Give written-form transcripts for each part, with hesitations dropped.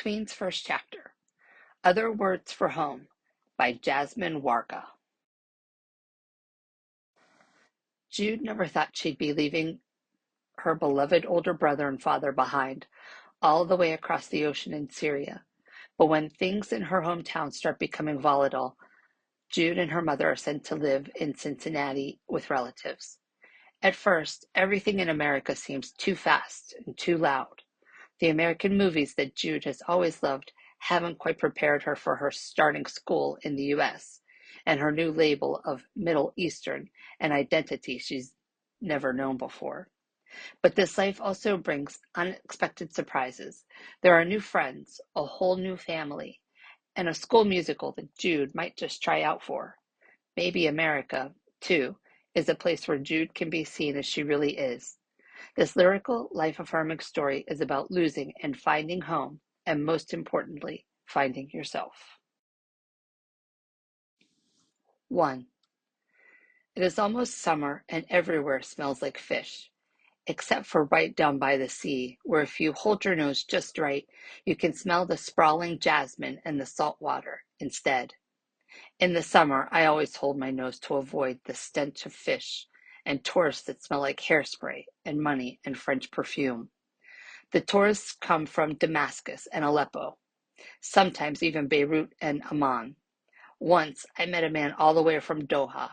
Queen's First Chapter, Other Words for Home by Jasmine Warga. Jude never thought she'd be leaving her beloved older brother and father behind, all the way across the ocean in Syria. But when things in her hometown start becoming volatile, Jude and her mother are sent to live in Cincinnati with relatives. At first, everything in America seems too fast and too loud. The American movies that Jude has always loved haven't quite prepared her for her starting school in the U.S. and her new label of Middle Eastern, an identity she's never known before. But this life also brings unexpected surprises. There are new friends, a whole new family, and a school musical that Jude might just try out for. Maybe America, too, is a place where Jude can be seen as she really is. This lyrical, life-affirming story is about losing and finding home, and most importantly, finding yourself. 1. It is almost summer and everywhere smells like fish, except for right down by the sea, where if you hold your nose just right, you can smell the sprawling jasmine and the salt water instead. In the summer, I always hold my nose to avoid the stench of fish and tourists that smell like hairspray and money and French perfume. The tourists come from Damascus and Aleppo, sometimes even Beirut and Amman. Once, I met a man all the way from Doha.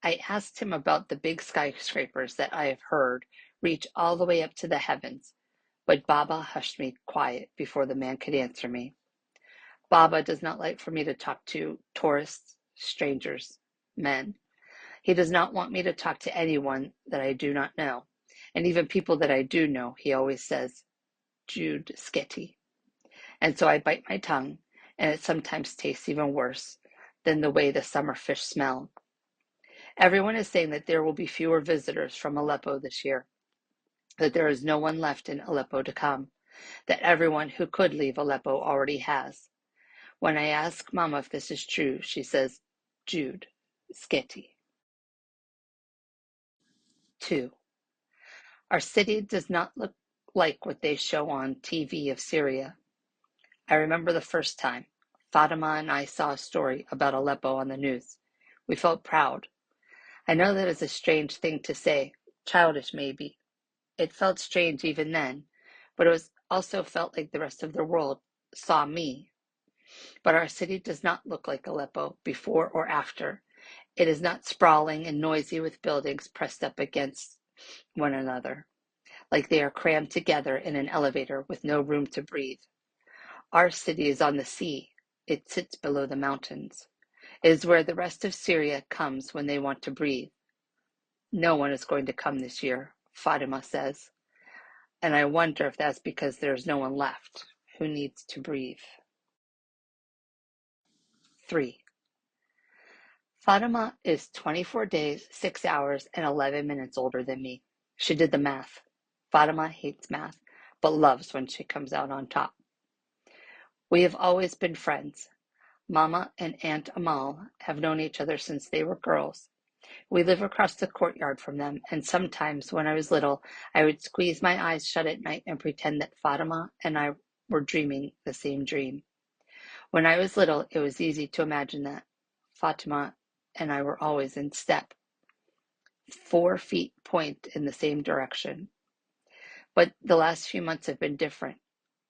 I asked him about the big skyscrapers that I have heard reach all the way up to the heavens, but Baba hushed me quiet before the man could answer me. Baba does not like for me to talk to tourists, strangers, men. He does not want me to talk to anyone that I do not know. And even people that I do know, he always says, Jude Sketty. And so I bite my tongue, and it sometimes tastes even worse than the way the summer fish smell. Everyone is saying that there will be fewer visitors from Aleppo this year, that there is no one left in Aleppo to come, that everyone who could leave Aleppo already has. When I ask Mama if this is true, she says, Jude Sketty. 2. Our city does not look like what they show on TV of Syria. I remember the first time Fatima and I saw a story about Aleppo on the news. We felt proud. I know that is a strange thing to say, childish maybe. It felt strange even then, but it was also felt like the rest of the world saw me. But our city does not look like Aleppo before or after. It is not sprawling and noisy with buildings pressed up against one another, like they are crammed together in an elevator with no room to breathe. Our city is on the sea. It sits below the mountains. It is where the rest of Syria comes when they want to breathe. No one is going to come this year, Fatima says, and I wonder if that's because there's no one left who needs to breathe. 3. Fatima is 24 days, 6 hours, and 11 minutes older than me. She did the math. Fatima hates math, but loves when she comes out on top. We have always been friends. Mama and Aunt Amal have known each other since they were girls. We live across the courtyard from them, and sometimes when I was little, I would squeeze my eyes shut at night and pretend that Fatima and I were dreaming the same dream. When I was little, it was easy to imagine that Fatima and I were always in step. 4 feet point in the same direction. But the last few months have been different.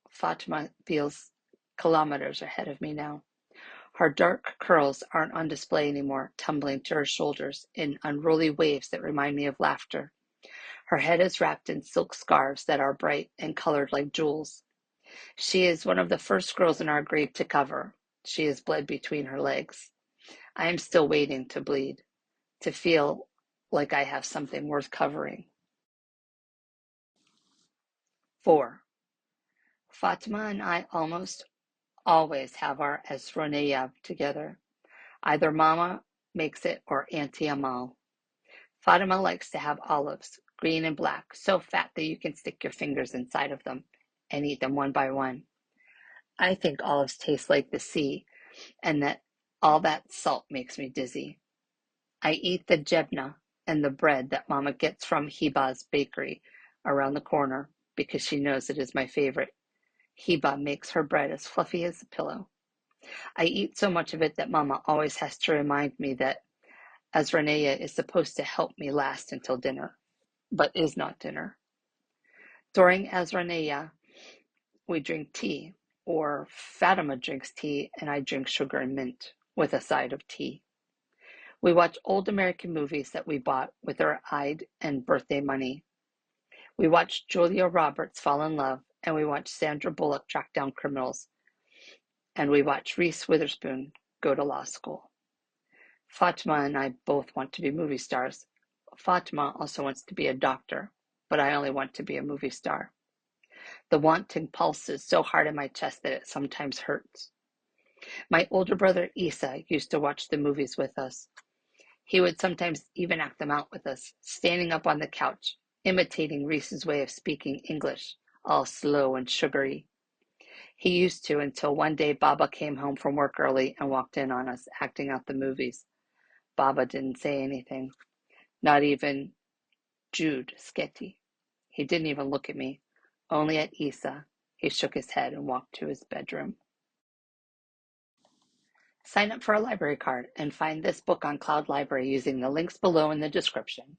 Fatima feels kilometers ahead of me now. Her dark curls aren't on display anymore, tumbling to her shoulders in unruly waves that remind me of laughter. Her head is wrapped in silk scarves that are bright and colored like jewels. She is one of the first girls in our grave to cover. She has bled between her legs. I am still waiting to bleed, to feel like I have something worth covering. 4. Fatima and I almost always have our Esroneyev together. Either Mama makes it or Auntie Amal. Fatima likes to have olives, green and black, so fat that you can stick your fingers inside of them and eat them one by one. I think olives taste like the sea, and that all that salt makes me dizzy. I eat the jebna and the bread that Mama gets from Hiba's bakery around the corner because she knows it is my favorite. Heba makes her bread as fluffy as a pillow. I eat so much of it that Mama always has to remind me that Azranea is supposed to help me last until dinner, but is not dinner. During Azranea, we drink tea, or Fatima drinks tea and I drink sugar and mint with a side of tea. We watch old American movies that we bought with our Eid and birthday money. We watch Julia Roberts fall in love, and we watch Sandra Bullock track down criminals, and we watch Reese Witherspoon go to law school. Fatima and I both want to be movie stars. Fatima also wants to be a doctor, but I only want to be a movie star. The wanting pulses so hard in my chest that it sometimes hurts. My older brother Isa used to watch the movies with us. He would sometimes even act them out with us, standing up on the couch, imitating Reese's way of speaking English, all slow and sugary. He used to until one day Baba came home from work early and walked in on us acting out the movies. Baba didn't say anything, not even Jude, Sketty. He didn't even look at me, only at Isa. He shook his head and walked to his bedroom. Sign up for a library card and find this book on Cloud Library using the links below in the description.